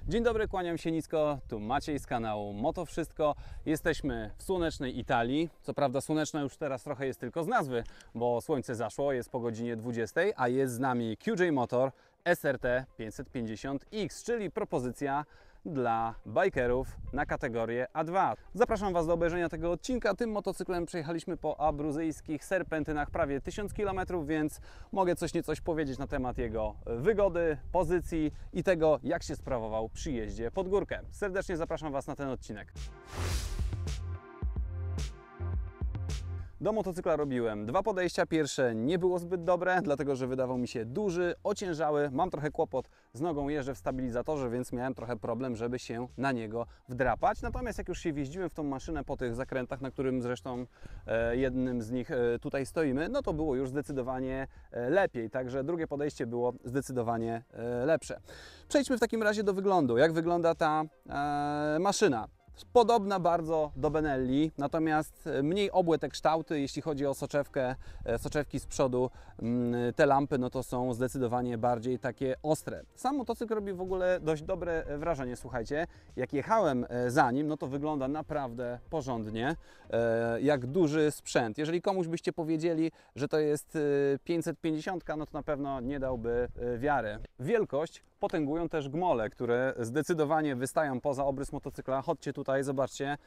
Dzień dobry, kłaniam się nisko, tu Maciej z kanału Moto Wszystko. Jesteśmy w słonecznej Italii. Co prawda słoneczna już teraz trochę jest tylko z nazwy, bo słońce zaszło, jest po godzinie 20, a jest z nami QJ Motor SRT 550X, czyli propozycja dla bikerów na kategorię A2. Zapraszam Was do obejrzenia tego odcinka. Tym motocyklem przejechaliśmy po abruzyjskich serpentynach prawie 1000 km, więc mogę coś niecoś powiedzieć na temat jego wygody, pozycji i tego, jak się sprawował przy jeździe pod górkę. Serdecznie zapraszam Was na ten odcinek. Do motocykla robiłem dwa podejścia. Pierwsze nie było zbyt dobre, dlatego że wydawał mi się duży, ociężały. Mam trochę kłopot z nogą, jeżdżę w stabilizatorze, więc miałem trochę problem, żeby się na niego wdrapać. Natomiast jak już się wjeździłem w tą maszynę po tych zakrętach, na którym zresztą jednym z nich tutaj stoimy, no to było już zdecydowanie lepiej. Także drugie podejście było zdecydowanie lepsze. Przejdźmy w takim razie do wyglądu. Jak wygląda ta maszyna? Podobna bardzo do Benelli, natomiast mniej obłe te kształty, jeśli chodzi o soczewkę, soczewki z przodu, te lampy no to są zdecydowanie bardziej takie ostre. Sam motocykl robi w ogóle dość dobre wrażenie, słuchajcie, jak jechałem za nim, no to wygląda naprawdę porządnie, jak duży sprzęt. Jeżeli komuś byście powiedzieli, że to jest 550, no to na pewno nie dałby wiary. Wielkość potęgują też gmole, które zdecydowanie wystają poza obrys motocykla. Chodźcie tutaj, zobaczcie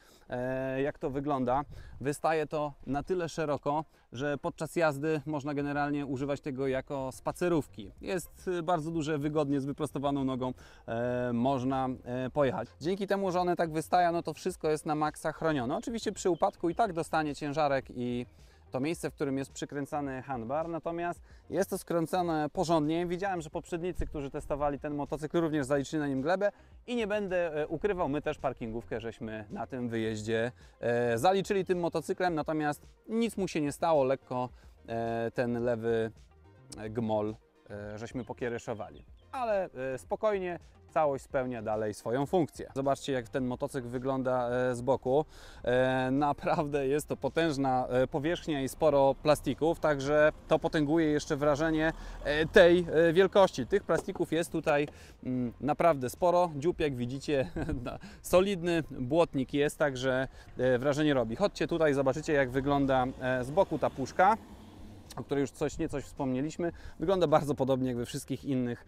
jak to wygląda. Wystaje to na tyle szeroko, że podczas jazdy można generalnie używać tego jako spacerówki. Jest bardzo duże, wygodnie z wyprostowaną nogą można pojechać. Dzięki temu, że one tak wystają, no to wszystko jest na maksa chronione. Oczywiście przy upadku i tak dostanie ciężarek i to miejsce, w którym jest przykręcany handbar, natomiast jest to skręcone porządnie. Widziałem, że poprzednicy, którzy testowali ten motocykl, również zaliczyli na nim glebę i nie będę ukrywał, my też parkingówkę żeśmy na tym wyjeździe zaliczyli tym motocyklem, natomiast nic mu się nie stało, lekko ten lewy gmol żeśmy pokiereszowali. Ale spokojnie, całość spełnia dalej swoją funkcję. Zobaczcie, jak ten motocykl wygląda z boku. Naprawdę jest to potężna powierzchnia i sporo plastików, także to potęguje jeszcze wrażenie tej wielkości. Tych plastików jest tutaj naprawdę sporo. Dziób, jak widzicie, solidny błotnik jest, także wrażenie robi. Chodźcie tutaj, zobaczycie, jak wygląda z boku ta puszka, o której już niecoś wspomnieliśmy. Wygląda bardzo podobnie jak we wszystkich innych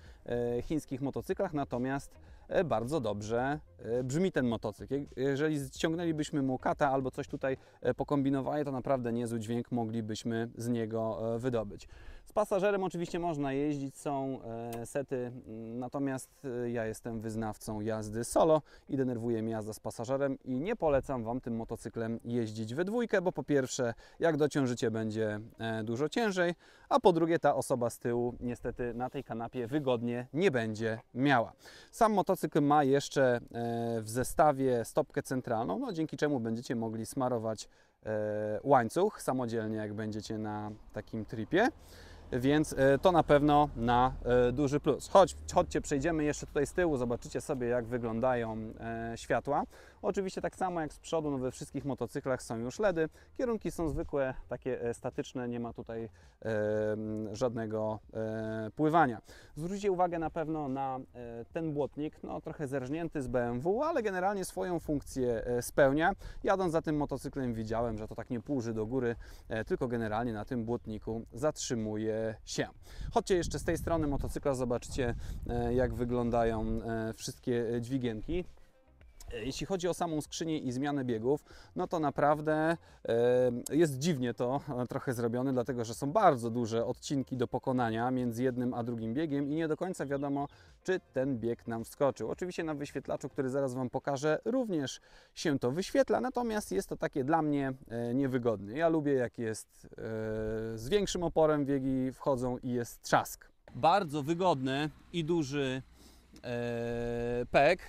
chińskich motocyklach, natomiast bardzo dobrze brzmi ten motocykl. Jeżeli ściągnęlibyśmy mu kata albo coś tutaj pokombinowali, to naprawdę niezły dźwięk moglibyśmy z niego wydobyć. Z pasażerem oczywiście można jeździć, są sety, natomiast ja jestem wyznawcą jazdy solo i denerwuje mnie jazda z pasażerem i nie polecam Wam tym motocyklem jeździć we dwójkę, bo po pierwsze, jak dociążycie, będzie dużo ciężej, a po drugie, ta osoba z tyłu niestety na tej kanapie wygodnie nie będzie miała. Sam motocykl ma jeszcze w zestawie stopkę centralną, no, dzięki czemu będziecie mogli smarować łańcuch samodzielnie, jak będziecie na takim tripie. Więc to na pewno na duży plus. Chodźcie, przejdziemy jeszcze tutaj z tyłu, zobaczycie sobie, jak wyglądają światła. Oczywiście tak samo jak z przodu, no we wszystkich motocyklach są już LEDy. Kierunki są zwykłe, takie statyczne, nie ma tutaj żadnego pływania. Zwróćcie uwagę na pewno na ten błotnik, no trochę zerżnięty z BMW, ale generalnie swoją funkcję spełnia. Jadąc za tym motocyklem widziałem, że to tak nie płuży do góry, tylko generalnie na tym błotniku zatrzymuje się. Chodźcie jeszcze z tej strony motocykla, zobaczcie, jak wyglądają wszystkie dźwigienki. Jeśli chodzi o samą skrzynię i zmianę biegów, no to naprawdę jest dziwnie to trochę zrobione, dlatego że są bardzo duże odcinki do pokonania między jednym a drugim biegiem i nie do końca wiadomo, czy ten bieg nam wskoczył. Oczywiście na wyświetlaczu, który zaraz Wam pokażę, również się to wyświetla, natomiast jest to takie dla mnie niewygodne. Ja lubię, jak jest z większym oporem biegi wchodzą i jest trzask. Bardzo wygodny i duży pek.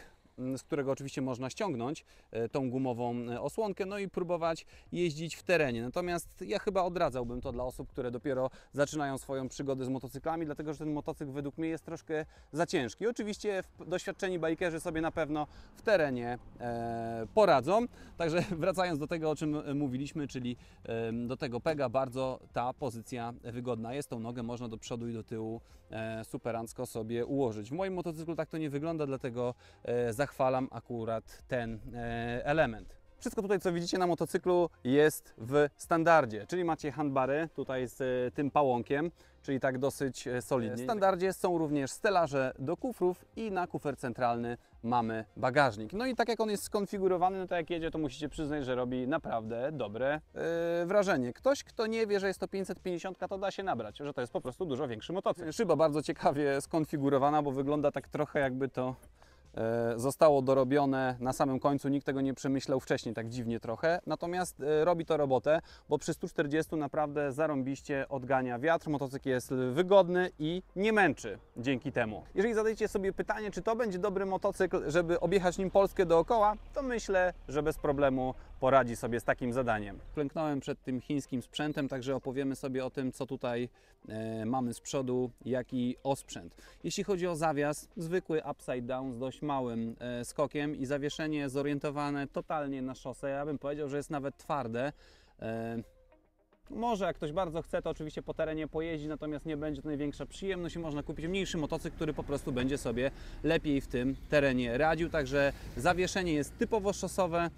z którego oczywiście można ściągnąć tą gumową osłonkę, no i próbować jeździć w terenie. Natomiast ja chyba odradzałbym to dla osób, które dopiero zaczynają swoją przygodę z motocyklami, dlatego że ten motocykl według mnie jest troszkę za ciężki. Oczywiście doświadczeni bajkerzy sobie na pewno w terenie poradzą. Także wracając do tego, o czym mówiliśmy, czyli do tego pega, bardzo ta pozycja wygodna jest. Tą nogę można do przodu i do tyłu superancko sobie ułożyć. W moim motocyklu tak to nie wygląda, dlatego zachwalam akurat ten element. Wszystko tutaj, co widzicie na motocyklu, jest w standardzie, czyli macie handbary tutaj z tym pałąkiem, czyli tak dosyć solidnie. W standardzie są również stelaże do kufrów i na kufer centralny mamy bagażnik. No i tak jak on jest skonfigurowany, no to jak jedzie, to musicie przyznać, że robi naprawdę dobre wrażenie. Ktoś, kto nie wie, że jest to 550, to da się nabrać, że to jest po prostu dużo większy motocykl. Szyba bardzo ciekawie skonfigurowana, bo wygląda tak trochę jakby to zostało dorobione na samym końcu, nikt tego nie przemyślał wcześniej, tak dziwnie trochę, natomiast robi to robotę, bo przy 140 naprawdę zarąbiście odgania wiatr, motocykl jest wygodny i nie męczy dzięki temu. Jeżeli zadajecie sobie pytanie, czy to będzie dobry motocykl, żeby objechać nim Polskę dookoła, to myślę, że bez problemu poradzi sobie z takim zadaniem. Klęknąłem przed tym chińskim sprzętem, także opowiemy sobie o tym, co tutaj mamy z przodu, jaki osprzęt. Jeśli chodzi o zawias, zwykły upside down z dość małym skokiem i zawieszenie zorientowane totalnie na szosę. Ja bym powiedział, że jest nawet twarde. Może jak ktoś bardzo chce, to oczywiście po terenie pojeździ, natomiast nie będzie to największa przyjemność i można kupić mniejszy motocykl, który po prostu będzie sobie lepiej w tym terenie radził. Także zawieszenie jest typowo szosowe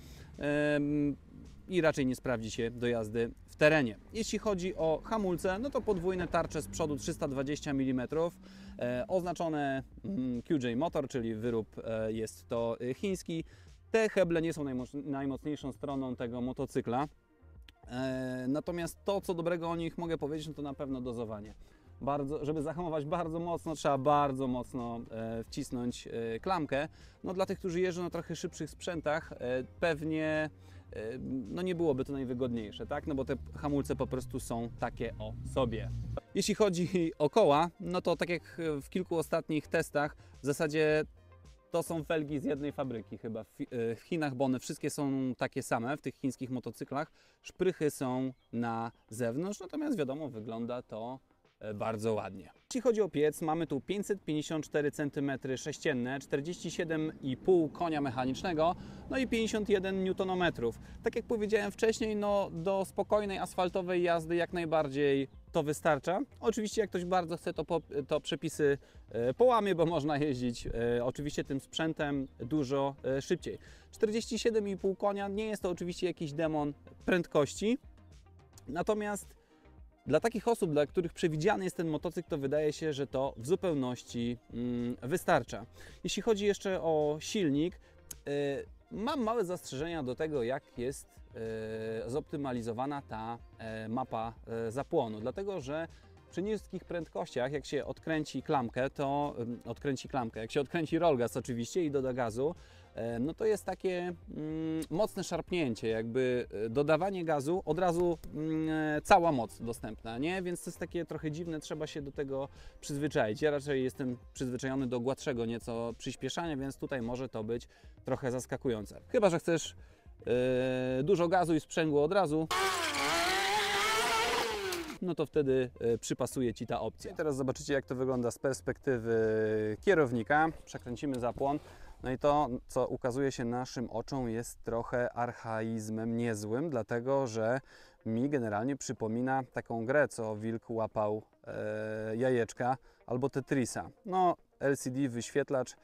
i raczej nie sprawdzi się do jazdy w terenie. Jeśli chodzi o hamulce, no to podwójne tarcze z przodu 320 mm, oznaczone QJ Motor, czyli wyrób jest to chiński. Te heble nie są najmocniejszą stroną tego motocykla. Natomiast to, co dobrego o nich mogę powiedzieć, no to na pewno dozowanie. Żeby zahamować bardzo mocno, trzeba bardzo mocno wcisnąć klamkę. No, dla tych, którzy jeżdżą na trochę szybszych sprzętach, pewnie no nie byłoby to najwygodniejsze, tak? No bo te hamulce po prostu są takie o sobie. Jeśli chodzi o koła, no to tak jak w kilku ostatnich testach, w zasadzie to są felgi z jednej fabryki chyba w Chinach, bo one wszystkie są takie same w tych chińskich motocyklach. Szprychy są na zewnątrz, natomiast wiadomo, wygląda to bardzo ładnie. Jeśli chodzi o piec, mamy tu 554 cm sześcienne, 47,5 konia mechanicznego, no i 51 Nm. Tak jak powiedziałem wcześniej, no do spokojnej asfaltowej jazdy jak najbardziej to wystarcza. Oczywiście jak ktoś bardzo chce, to przepisy połamie, bo można jeździć oczywiście tym sprzętem dużo szybciej. 47,5 konia nie jest to oczywiście jakiś demon prędkości, natomiast dla takich osób, dla których przewidziany jest ten motocykl, to wydaje się, że to w zupełności wystarcza. Jeśli chodzi jeszcze o silnik, mam małe zastrzeżenia do tego, jak jest zoptymalizowana ta mapa zapłonu, dlatego że przy niskich prędkościach, jak się odkręci klamkę, jak się odkręci rollgas oczywiście i doda gazu, no to jest takie mocne szarpnięcie, jakby dodawanie gazu, od razu cała moc dostępna, nie? Więc to jest takie trochę dziwne, trzeba się do tego przyzwyczaić. Ja raczej jestem przyzwyczajony do gładszego nieco przyspieszania, więc tutaj może to być trochę zaskakujące. Chyba że chcesz dużo gazu i sprzęgło od razu, no to wtedy przypasuje Ci ta opcja. I teraz zobaczycie, jak to wygląda z perspektywy kierownika. Przekręcimy zapłon. No i to, co ukazuje się naszym oczom, jest trochę archaizmem niezłym, dlatego że mi generalnie przypomina taką grę, co wilk łapał jajeczka albo Tetrisa. No, LCD, wyświetlacz.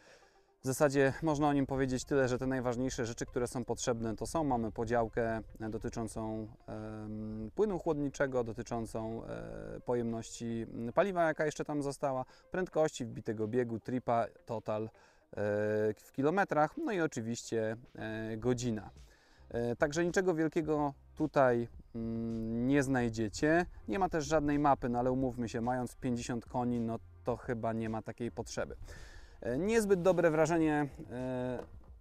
W zasadzie można o nim powiedzieć tyle, że te najważniejsze rzeczy, które są potrzebne, to są. Mamy podziałkę dotyczącą płynu chłodniczego, dotyczącą pojemności paliwa, jaka jeszcze tam została, prędkości, wbitego biegu, tripa, total w kilometrach, no i oczywiście godzina. Także niczego wielkiego tutaj nie znajdziecie. Nie ma też żadnej mapy, no ale umówmy się, mając 50 koni, no to chyba nie ma takiej potrzeby. Niezbyt dobre wrażenie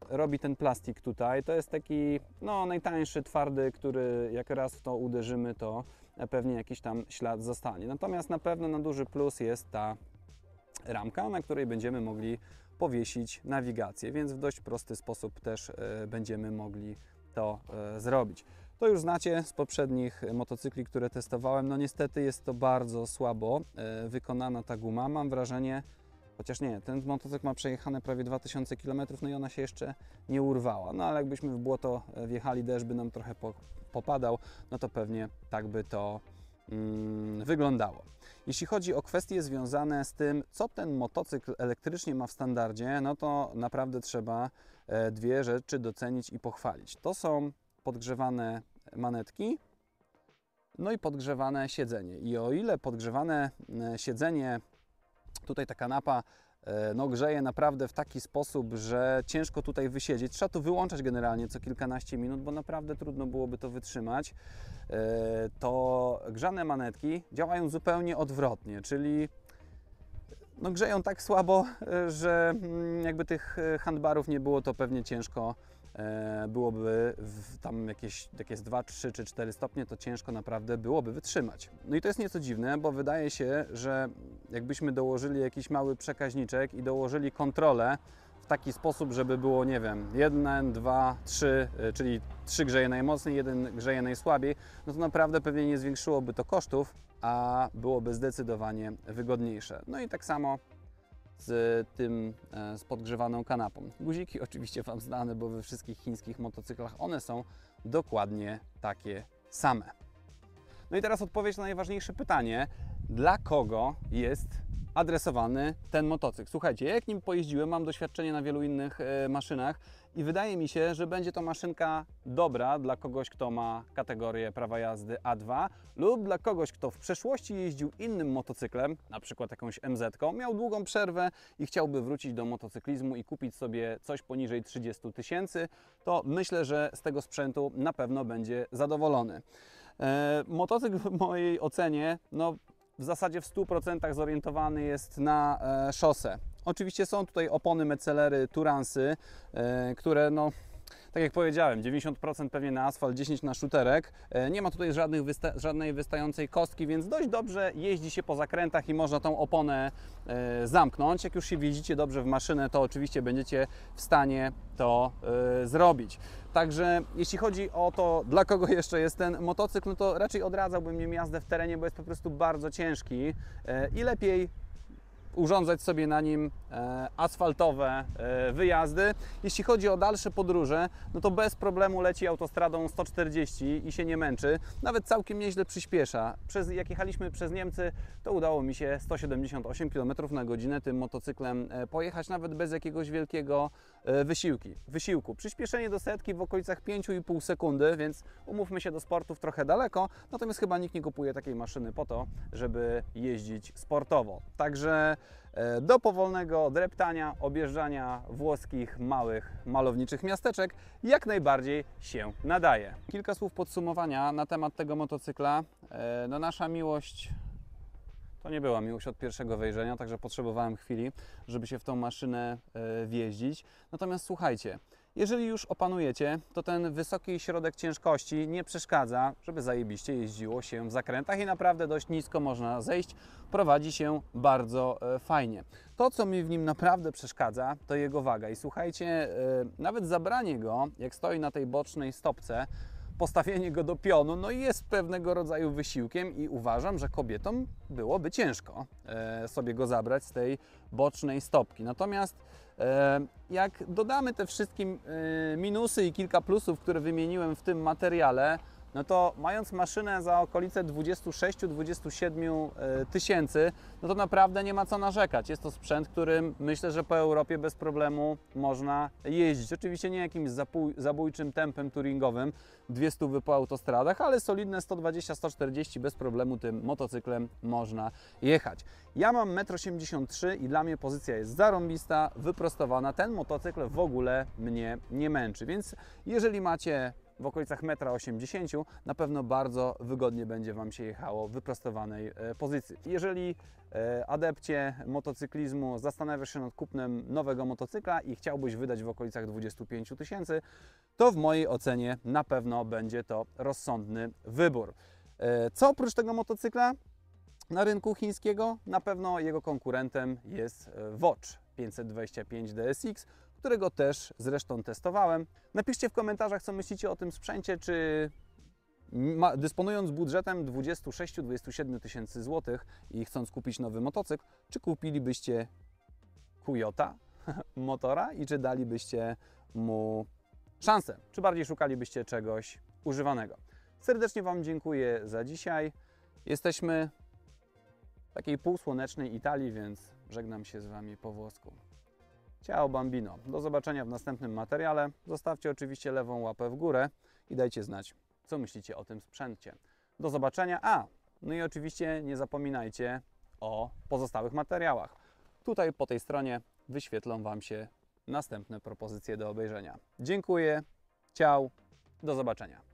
robi ten plastik tutaj. To jest taki no, najtańszy, twardy, który jak raz w to uderzymy, to pewnie jakiś tam ślad zostanie. Natomiast na pewno na duży plus jest ta ramka, na której będziemy mogli powiesić nawigację, więc w dość prosty sposób też będziemy mogli to zrobić. To już znacie z poprzednich motocykli, które testowałem. No niestety jest to bardzo słabo wykonana ta guma. Mam wrażenie, chociaż nie, ten motocykl ma przejechane prawie 2000 km, no i ona się jeszcze nie urwała. No ale jakbyśmy w błoto wjechali, deszcz by nam trochę popadał, no to pewnie tak by to wyglądało. Jeśli chodzi o kwestie związane z tym, co ten motocykl elektrycznie ma w standardzie, no to naprawdę trzeba dwie rzeczy docenić i pochwalić. To są podgrzewane manetki, no i podgrzewane siedzenie. I o ile podgrzewane siedzenie, tutaj ta kanapa no, grzeje naprawdę w taki sposób, że ciężko tutaj wysiedzieć. Trzeba to wyłączać generalnie co kilkanaście minut, bo naprawdę trudno byłoby to wytrzymać. To grzane manetki działają zupełnie odwrotnie, czyli no, grzeją tak słabo, że jakby tych handbarów nie było, to pewnie ciężko byłoby tam jakieś 2, 3 czy 4 stopnie, to ciężko naprawdę byłoby wytrzymać. No i to jest nieco dziwne, bo wydaje się, że jakbyśmy dołożyli jakiś mały przekaźniczek i dołożyli kontrolę w taki sposób, żeby było, nie wiem, 1, 2, 3, czyli 3 grzeje najmocniej, 1 grzeje najsłabiej, no to naprawdę pewnie nie zwiększyłoby to kosztów, a byłoby zdecydowanie wygodniejsze. No i tak samo z podgrzewaną kanapą. Guziki oczywiście Wam znane, bo we wszystkich chińskich motocyklach one są dokładnie takie same. No i teraz odpowiedź na najważniejsze pytanie, dla kogo jest adresowany ten motocykl. Słuchajcie, jak nim pojeździłem, mam doświadczenie na wielu innych maszynach i wydaje mi się, że będzie to maszynka dobra dla kogoś, kto ma kategorię prawa jazdy A2 lub dla kogoś, kto w przeszłości jeździł innym motocyklem, na przykład jakąś MZ-ką, miał długą przerwę i chciałby wrócić do motocyklizmu i kupić sobie coś poniżej 30 000, to myślę, że z tego sprzętu na pewno będzie zadowolony. Motocykl w mojej ocenie, no w zasadzie w 100% zorientowany jest na szosę. Oczywiście są tutaj opony Metzellery, Turansy, które no, tak jak powiedziałem, 90% pewnie na asfalt, 10% na szuterek. Nie ma tutaj żadnej wystającej kostki, więc dość dobrze jeździ się po zakrętach i można tą oponę zamknąć. Jak już się wjeździcie dobrze w maszynę, to oczywiście będziecie w stanie to zrobić. Także jeśli chodzi o to, dla kogo jeszcze jest ten motocykl, no to raczej odradzałbym nim jazdę w terenie, bo jest po prostu bardzo ciężki i lepiej urządzać sobie na nim asfaltowe wyjazdy. Jeśli chodzi o dalsze podróże, no to bez problemu leci autostradą 140 i się nie męczy. Nawet całkiem nieźle przyspiesza. Jak jechaliśmy przez Niemcy, to udało mi się 178 km na godzinę tym motocyklem pojechać, nawet bez jakiegoś wielkiego wysiłku. Przyspieszenie do setki w okolicach 5,5 sekundy, więc umówmy się, do sportów trochę daleko, natomiast chyba nikt nie kupuje takiej maszyny po to, żeby jeździć sportowo. Także do powolnego dreptania, objeżdżania włoskich małych, malowniczych miasteczek jak najbardziej się nadaje. Kilka słów podsumowania na temat tego motocykla. No nasza miłość to nie była miłość od pierwszego wejrzenia, także potrzebowałem chwili, żeby się w tą maszynę wjeździć. Natomiast słuchajcie, jeżeli już opanujecie, to ten wysoki środek ciężkości nie przeszkadza, żeby zajebiście jeździło się w zakrętach i naprawdę dość nisko można zejść. Prowadzi się bardzo fajnie. To, co mi w nim naprawdę przeszkadza, to jego waga. I słuchajcie, nawet zabranie go, jak stoi na tej bocznej stopce, postawienie go do pionu, no i jest pewnego rodzaju wysiłkiem i uważam, że kobietom byłoby ciężko sobie go zabrać z tej bocznej stopki. Natomiast jak dodamy te wszystkie minusy i kilka plusów, które wymieniłem w tym materiale, no to mając maszynę za okolice 26-27 tysięcy, no to naprawdę nie ma co narzekać. Jest to sprzęt, którym myślę, że po Europie bez problemu można jeździć. Oczywiście nie jakimś zabójczym tempem touringowym, 200 po autostradach, ale solidne 120-140 bez problemu tym motocyklem można jechać. Ja mam 1,83 m i dla mnie pozycja jest zarąbista, wyprostowana. Ten motocykl w ogóle mnie nie męczy, więc jeżeli macie w okolicach 1,80 m, na pewno bardzo wygodnie będzie Wam się jechało w wyprostowanej pozycji. Jeżeli adepcie motocyklizmu zastanawiasz się nad kupnem nowego motocykla i chciałbyś wydać w okolicach 25 000, to w mojej ocenie na pewno będzie to rozsądny wybór. Co oprócz tego motocykla na rynku chińskiego? Na pewno jego konkurentem jest Watch. 525 DSX, którego też zresztą testowałem. Napiszcie w komentarzach, co myślicie o tym sprzęcie, czy dysponując budżetem 26-27 tysięcy złotych i chcąc kupić nowy motocykl, czy kupilibyście Kujota motora i czy dalibyście mu szansę, czy bardziej szukalibyście czegoś używanego. Serdecznie Wam dziękuję za dzisiaj. Jesteśmy w takiej półsłonecznej Italii, więc żegnam się z Wami po włosku. Ciao bambino. Do zobaczenia w następnym materiale. Zostawcie oczywiście lewą łapę w górę i dajcie znać, co myślicie o tym sprzęcie. Do zobaczenia. No i oczywiście nie zapominajcie o pozostałych materiałach. Tutaj po tej stronie wyświetlą Wam się następne propozycje do obejrzenia. Dziękuję. Ciao. Do zobaczenia.